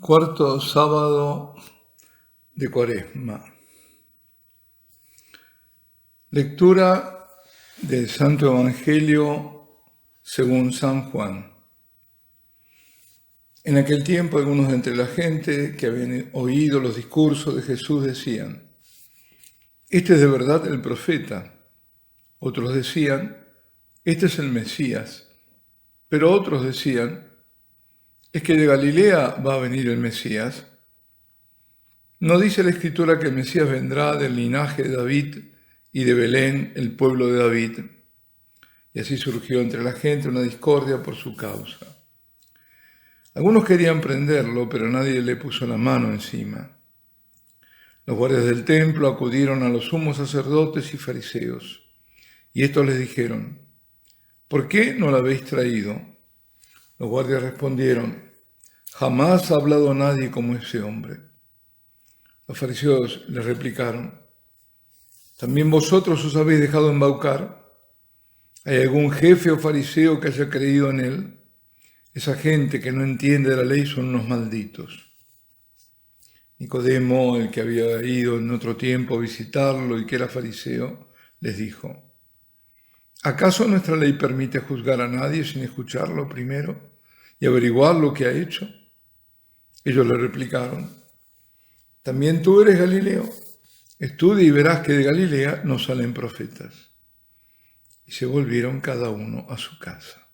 Cuarto sábado de Cuaresma. Lectura del Santo Evangelio según San Juan. En aquel tiempo algunos de entre la gente que habían oído los discursos de Jesús decían: «Este es de verdad el profeta». Otros decían: «Este es el Mesías». Pero otros decían: ¿es que de Galilea va a venir el Mesías? ¿No dice la Escritura que el Mesías vendrá del linaje de David y de Belén, el pueblo de David? Y así surgió entre la gente una discordia por su causa. Algunos querían prenderlo, pero nadie le puso la mano encima. Los guardias del templo acudieron a los sumos sacerdotes y fariseos, y estos les dijeron: ¿por qué no lo habéis traído? Los guardias respondieron: «Jamás ha hablado nadie como ese hombre». Los fariseos les replicaron: ¿también vosotros os habéis dejado embaucar? ¿Hay algún jefe o fariseo que haya creído en él? Esa gente que no entiende la ley son unos malditos. Nicodemo, el que había ido en otro tiempo a visitarlo y que era fariseo, les dijo: ¿acaso nuestra ley permite juzgar a nadie sin escucharlo primero y averiguar lo que ha hecho? Ellos le replicaron: ¿también tú eres Galileo? Estudia y verás que de Galilea no salen profetas. Y se volvieron cada uno a su casa.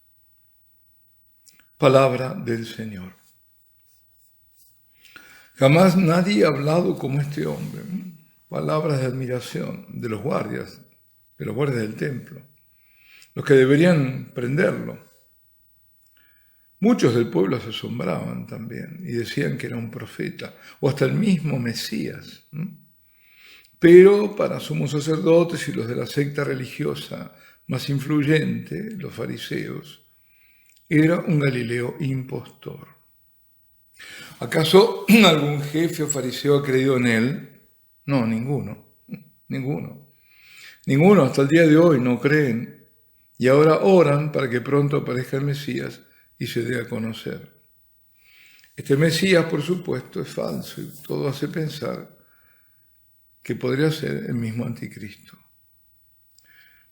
Palabra del Señor. Jamás nadie ha hablado como este hombre. Palabras de admiración de los guardias del templo, los que deberían prenderlo. Muchos del pueblo se asombraban también y decían que era un profeta o hasta el mismo Mesías. Pero para sumos sacerdotes y los de la secta religiosa más influyente, los fariseos, era un Galileo impostor. ¿Acaso algún jefe o fariseo ha creído en él? No, ninguno. Ninguno hasta el día de hoy no creen y ahora oran para que pronto aparezca el Mesías y se dé a conocer. Este Mesías, por supuesto, es falso y todo hace pensar que podría ser el mismo anticristo.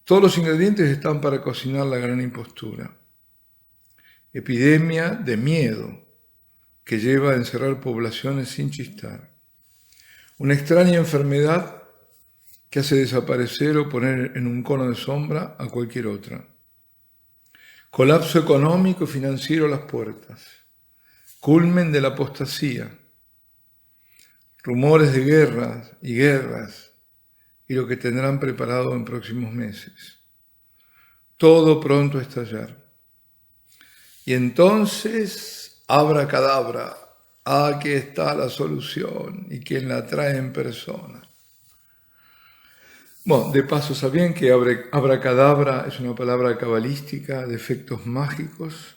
Todos los ingredientes están para cocinar la gran impostura. Epidemia de miedo que lleva a encerrar poblaciones sin chistar. Una extraña enfermedad que hace desaparecer o poner en un cono de sombra a cualquier otra. Colapso económico y financiero a las puertas. Culmen de la apostasía. Rumores de guerras y lo que tendrán preparado en próximos meses. Todo pronto a estallar. Y entonces, abracadabra, aquí está la solución y quien la trae en persona. Bueno, de paso, ¿sabían que abracadabra es una palabra cabalística de efectos mágicos?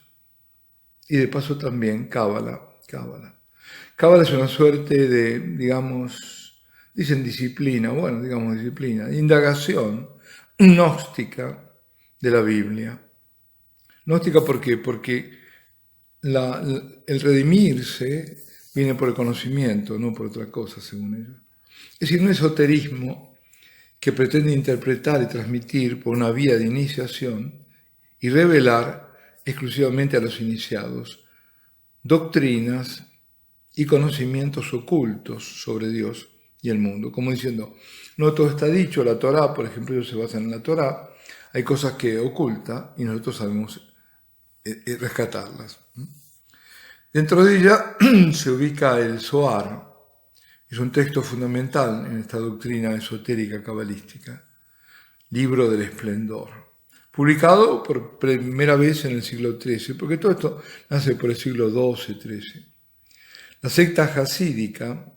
Y de paso también cábala. Cábala es una suerte de, dicen disciplina, indagación gnóstica de la Biblia. Gnóstica, ¿por qué? Porque el redimirse viene por el conocimiento, no por otra cosa, según ellos. Es decir, un esoterismo que pretende interpretar y transmitir por una vía de iniciación y revelar exclusivamente a los iniciados doctrinas y conocimientos ocultos sobre Dios y el mundo. Como diciendo, no todo está dicho, la Torá, por ejemplo, ellos se basan en la Torá, hay cosas que oculta y nosotros sabemos rescatarlas. Dentro de ella se ubica el Zohar. Es un texto fundamental en esta doctrina esotérica cabalística, Libro del Esplendor, publicado por primera vez en el siglo XIII, porque todo esto nace por el siglo XII-XIII. La secta hasídica,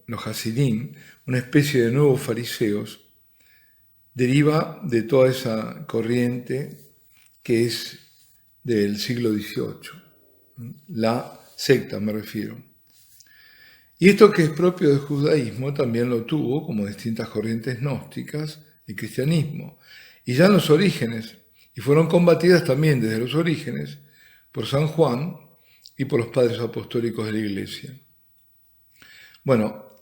los hasidim, una especie de nuevos fariseos, deriva de toda esa corriente que es del siglo XVIII, la secta me refiero. Y esto que es propio del judaísmo también lo tuvo, como distintas corrientes gnósticas, el cristianismo. Y ya en los orígenes, y fueron combatidas también desde los orígenes por San Juan y por los padres apostólicos de la Iglesia. Bueno,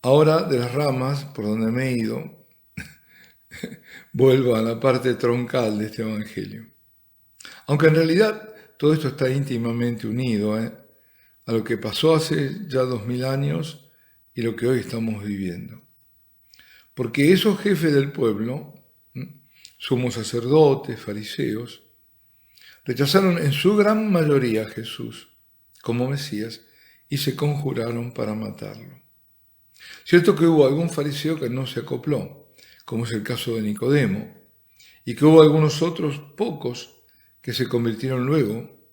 ahora de las ramas, por donde me he ido, vuelvo a la parte troncal de este Evangelio. Aunque en realidad todo esto está íntimamente unido a lo que pasó hace ya 2000 años y lo que hoy estamos viviendo. Porque esos jefes del pueblo, sumos sacerdotes, fariseos, rechazaron en su gran mayoría a Jesús como Mesías y se conjuraron para matarlo. Cierto que hubo algún fariseo que no se acopló, como es el caso de Nicodemo, y que hubo algunos otros pocos que se convirtieron luego,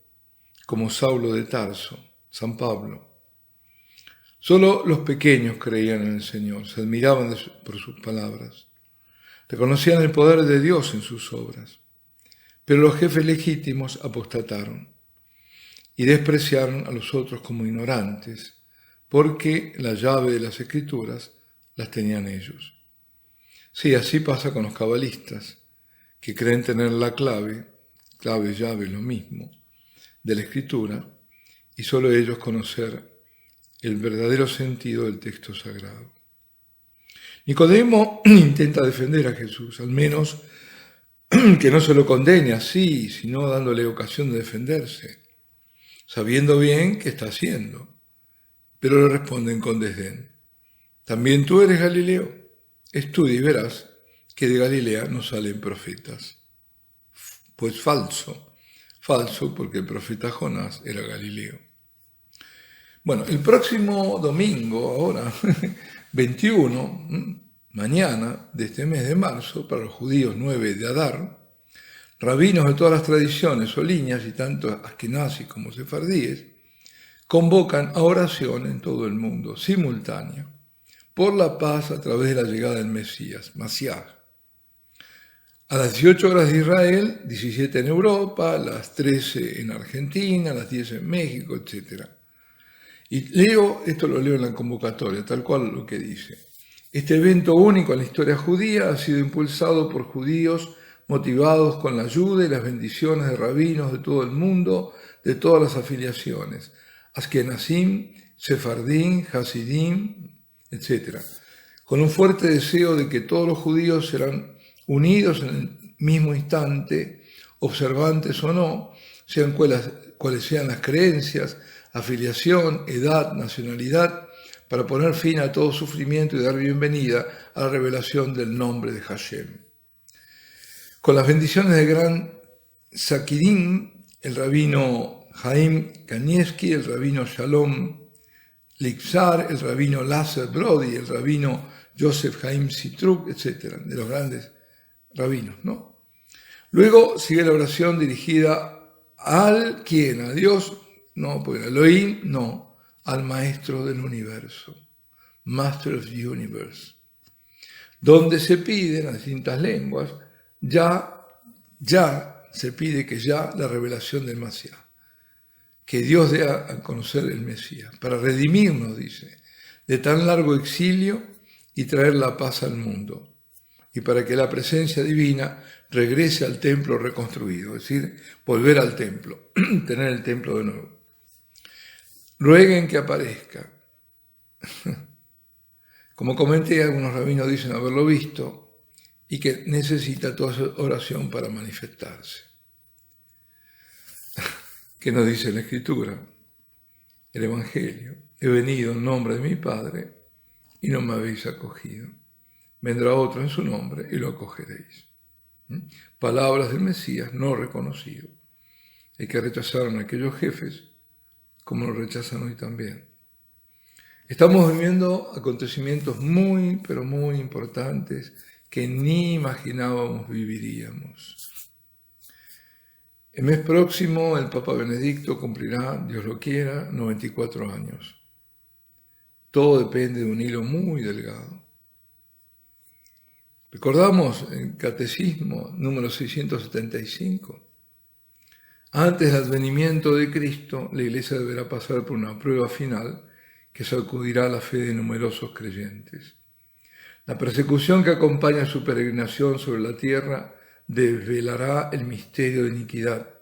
como Saulo de Tarso, San Pablo. Solo los pequeños creían en el Señor, se admiraban por sus palabras, reconocían el poder de Dios en sus obras, pero los jefes legítimos apostataron y despreciaron a los otros como ignorantes, porque la llave de las Escrituras las tenían ellos. Sí, así pasa con los cabalistas, que creen tener la clave, llave, lo mismo, de la Escritura, y solo ellos conocer el verdadero sentido del texto sagrado. Nicodemo intenta defender a Jesús, al menos que no se lo condene así, sino dándole ocasión de defenderse, sabiendo bien qué está haciendo. Pero le responden con desdén: ¿también tú eres Galileo? Estudia y verás que de Galilea no salen profetas. Pues falso porque el profeta Jonás era Galileo. Bueno, el próximo domingo, ahora, 21, mañana de este mes de marzo, para los judíos 9 de Adar, rabinos de todas las tradiciones o líneas, y tanto askenazis como sefardíes, convocan a oración en todo el mundo, simultánea, por la paz a través de la llegada del Mesías, Mashiach. A las 18 horas de Israel, 17 en Europa, a las 13 en Argentina, a las 10 en México, etc. Y esto lo leo en la convocatoria, tal cual lo que dice. Este evento único en la historia judía ha sido impulsado por judíos motivados con la ayuda y las bendiciones de rabinos de todo el mundo, de todas las afiliaciones, Askenazim, Sefardim, Hasidim, etc., con un fuerte deseo de que todos los judíos serán unidos en el mismo instante, observantes o no, sean cuales sean las creencias, afiliación, edad, nacionalidad, para poner fin a todo sufrimiento y dar bienvenida a la revelación del nombre de Hashem. Con las bendiciones de gran Sakirim, el rabino Haim Kanievski, el rabino Shalom Lixar, el rabino Lasser Brody, el rabino Joseph Haim Sitruk, etc., de los grandes rabinos, ¿no? Luego sigue la oración dirigida al quien, a Dios, no, porque Elohim, no, al maestro del universo, Master of the Universe, donde se pide en las distintas lenguas, ya se pide que ya la revelación del Mashiach, que Dios dé a conocer el Mesías, para redimirnos, dice, de tan largo exilio y traer la paz al mundo, y para que la presencia divina regrese al templo reconstruido, es decir, volver al templo, tener el templo de nuevo. Rueguen que aparezca. Como comenté, algunos rabinos dicen haberlo visto y que necesita toda su oración para manifestarse. ¿Qué nos dice la Escritura? El Evangelio. He venido en nombre de mi Padre y no me habéis acogido. Vendrá otro en su nombre y lo acogeréis. Palabras del Mesías no reconocido. El que rechazaron a aquellos jefes, como lo rechazan hoy también. Estamos viviendo acontecimientos muy, pero muy importantes que ni imaginábamos viviríamos. El mes próximo el Papa Benedicto cumplirá, Dios lo quiera, 94 años. Todo depende de un hilo muy delgado. Recordamos el Catecismo número 675. Antes del advenimiento de Cristo, la Iglesia deberá pasar por una prueba final que sacudirá la fe de numerosos creyentes. La persecución que acompaña su peregrinación sobre la tierra desvelará el misterio de iniquidad,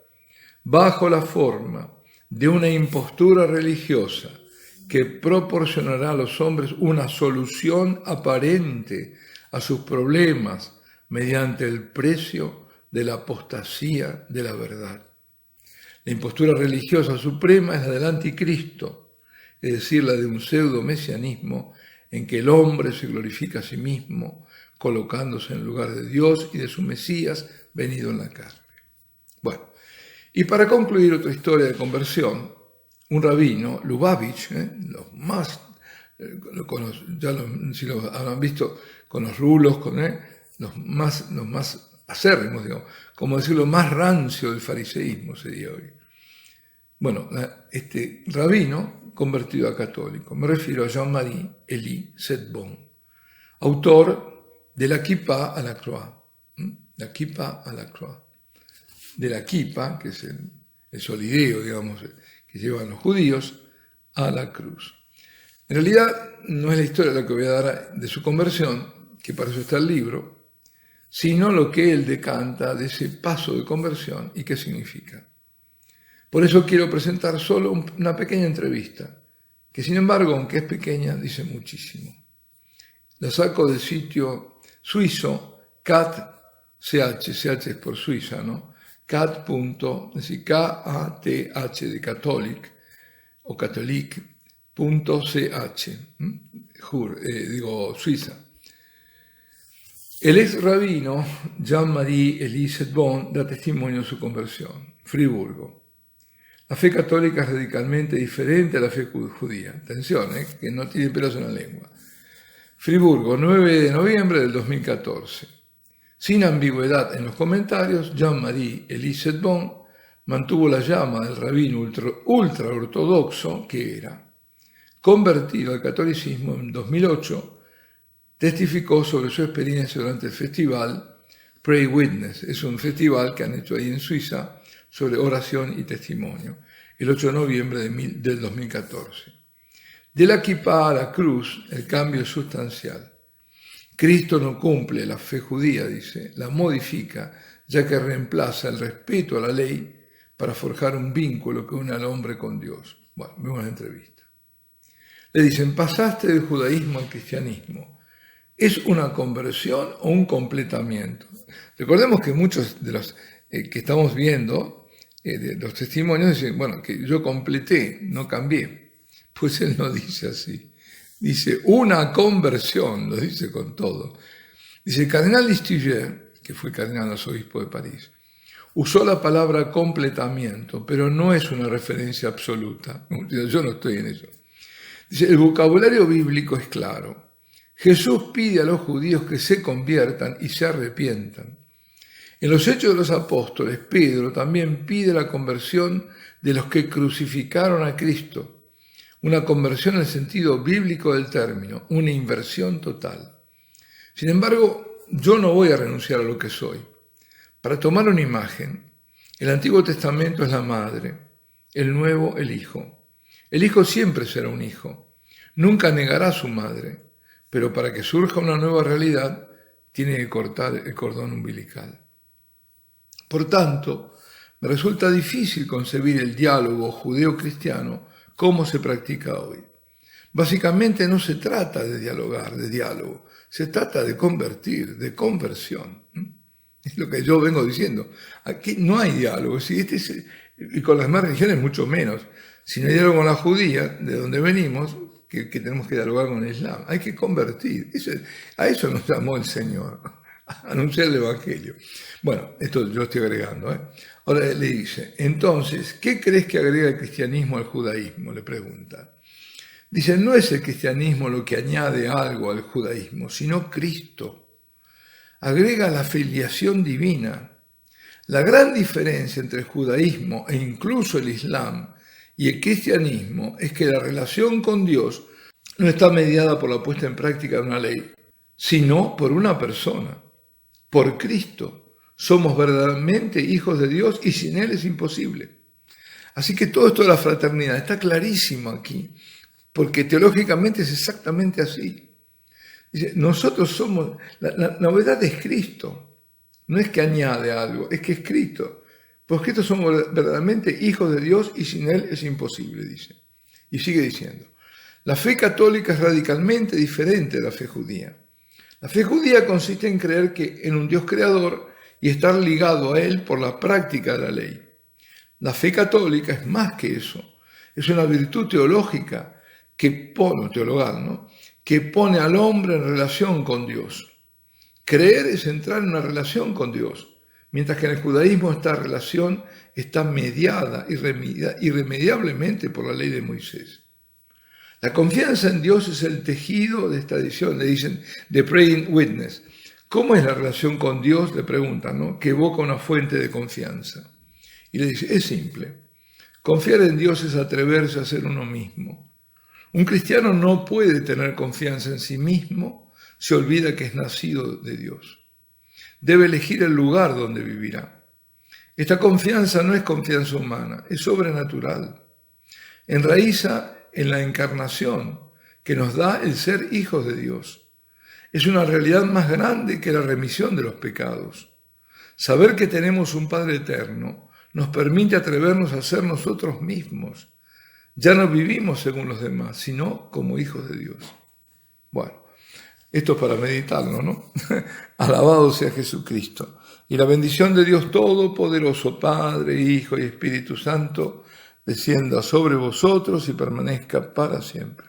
bajo la forma de una impostura religiosa que proporcionará a los hombres una solución aparente a sus problemas mediante el precio de la apostasía de la verdad. La impostura religiosa suprema es la del anticristo, es decir, la de un pseudo-mesianismo en que el hombre se glorifica a sí mismo, colocándose en lugar de Dios y de su Mesías venido en la carne. Bueno, y para concluir otra historia de conversión, un rabino, Lubavitch, si lo habrán visto con los rulos, con los más acérrimos, digamos, como decirlo, más rancio del fariseísmo sería hoy. Bueno, este rabino convertido a católico, me refiero a Jean-Marie Elie Sainte-Baume, autor de la Kippa à la Croix, la Kippa à la Croix, de la Kippa, que es el solideo, digamos, que llevan los judíos, a la cruz. En realidad no es la historia la que voy a dar de su conversión, que para eso está el libro, sino lo que él decanta de ese paso de conversión y qué significa. Por eso quiero presentar solo una pequeña entrevista, que sin embargo, aunque es pequeña, dice muchísimo. La saco del sitio suizo CAT-CH, CH es por Suiza, ¿no? CAT. Es decir, K-A-T-H de catholic o catholic.ch, Suiza. El ex rabino Jean-Marie Elie Sainte-Baume da testimonio de su conversión. Friburgo. La fe católica es radicalmente diferente a la fe judía. Atención, que no tiene pelos en la lengua. Friburgo, 9 de noviembre del 2014. Sin ambigüedad en los comentarios, Jean-Marie Elie Sainte-Baume mantuvo la llama del rabino ultra ortodoxo que era. Convertido al catolicismo en 2008, testificó sobre su experiencia durante el festival Pray Witness. Es un festival que han hecho ahí en Suiza sobre oración y testimonio, el 8 de noviembre del 2014. De la Kippa a la cruz, el cambio es sustancial. Cristo no cumple la fe judía, dice, la modifica, ya que reemplaza el respeto a la ley para forjar un vínculo que une al hombre con Dios. Bueno, vemos la entrevista. Le dicen, pasaste del judaísmo al cristianismo. ¿Es una conversión o un completamiento? Recordemos que muchos de los que estamos viendo, de los testimonios, dicen, bueno, que yo completé, no cambié. Pues él no dice así. Dice, una conversión, lo dice con todo. Dice, el cardenal Lustiger, que fue cardenal arzobispo de París, usó la palabra completamiento, pero no es una referencia absoluta. Yo no estoy en eso. Dice, el vocabulario bíblico es claro. Jesús pide a los judíos que se conviertan y se arrepientan. En los Hechos de los Apóstoles, Pedro también pide la conversión de los que crucificaron a Cristo. Una conversión en el sentido bíblico del término, una inversión total. Sin embargo, yo no voy a renunciar a lo que soy. Para tomar una imagen, el Antiguo Testamento es la madre, el Nuevo el hijo. El hijo siempre será un hijo, nunca negará a su madre, pero para que surja una nueva realidad, tiene que cortar el cordón umbilical. Por tanto, me resulta difícil concebir el diálogo judeo-cristiano como se practica hoy. Básicamente no se trata de dialogar, de diálogo, se trata de convertir, de conversión. Es lo que yo vengo diciendo. Aquí no hay diálogo, y con las demás religiones mucho menos. Si no hay diálogo con la judía, de donde venimos, que tenemos que dialogar con el Islam, hay que convertir. A eso nos llamó el Señor, a anunciar el Evangelio. Bueno, esto yo estoy agregando. Ahora le dice, entonces, ¿qué crees que agrega el cristianismo al judaísmo? Le pregunta. Dice, no es el cristianismo lo que añade algo al judaísmo, sino Cristo. Agrega la filiación divina. La gran diferencia entre el judaísmo e incluso el Islam y el cristianismo es que la relación con Dios no está mediada por la puesta en práctica de una ley, sino por una persona, por Cristo. Somos verdaderamente hijos de Dios y sin Él es imposible. Así que todo esto de la fraternidad está clarísimo aquí, porque teológicamente es exactamente así. Dice, nosotros somos, la novedad es Cristo, no es que añade algo, es que es Cristo. Porque estos son verdaderamente hijos de Dios y sin Él es imposible, dice. Y sigue diciendo, la fe católica es radicalmente diferente de la fe judía. La fe judía consiste en creer en un Dios creador y estar ligado a Él por la práctica de la ley. La fe católica es más que eso. Es una virtud teológica teologal, ¿no? Que pone al hombre en relación con Dios. Creer es entrar en una relación con Dios, mientras que en el judaísmo esta relación está mediada irremediablemente por la ley de Moisés. La confianza en Dios es el tejido de esta edición, le dicen The Praying Witness. ¿Cómo es la relación con Dios? Le preguntan, ¿no? Que evoca una fuente de confianza. Y le dice, es simple. Confiar en Dios es atreverse a ser uno mismo. Un cristiano no puede tener confianza en sí mismo, se olvida que es nacido de Dios. Debe elegir el lugar donde vivirá. Esta confianza no es confianza humana, es sobrenatural. Enraiza en la encarnación que nos da el ser hijos de Dios. Es una realidad más grande que la remisión de los pecados. Saber que tenemos un Padre eterno nos permite atrevernos a ser nosotros mismos. Ya no vivimos según los demás, sino como hijos de Dios. Bueno, esto es para meditarlo, ¿no? Alabado sea Jesucristo. Y la bendición de Dios Todopoderoso, Padre, Hijo y Espíritu Santo, descienda sobre vosotros y permanezca para siempre.